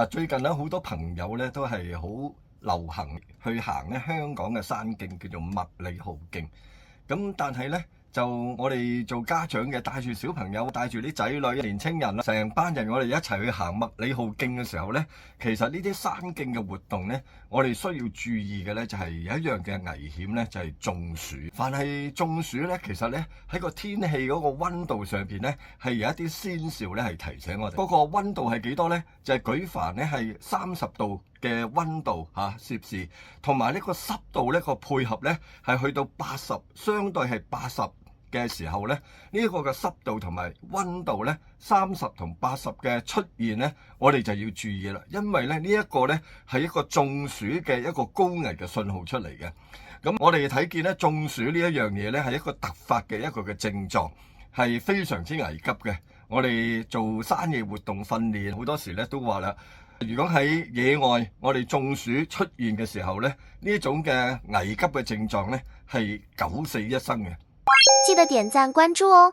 最近咧好多朋友咧都係好流行去行咧香港嘅山徑，叫做麥理浩徑。咁但係咧就我哋做家長嘅帶住小朋友、帶住啲仔女、年青人啦，成班人我哋一齊去行麥理浩徑嘅時候咧，其實呢啲山徑嘅活動咧，我哋需要注意嘅咧就係有一樣嘅危險咧，就係中暑。凡係中暑咧，其實咧喺個天氣嗰個溫度上邊咧，係有一啲先兆咧係提醒我哋。嗰個溫度係幾多咧？就係舉凡咧係30度嘅溫度攝氏，同埋呢個濕度呢個配合呢係去到80，相對係80嘅時候呢，呢個嘅濕度同埋溫度呢30同80嘅出現呢，我哋就要注意啦，因為呢一個呢係一個中暑嘅一個高危嘅信號出嚟嘅。咁我哋睇見呢中暑呢一樣嘢呢係一個突發嘅一個嘅症狀，係非常之危急嘅。我哋做山野活動訓練好多時呢都話啦，如果喺野外我哋中暑出現嘅時候呢，呢一種嘅危急嘅症狀呢係九死一生嘅。記得點讚關注哦。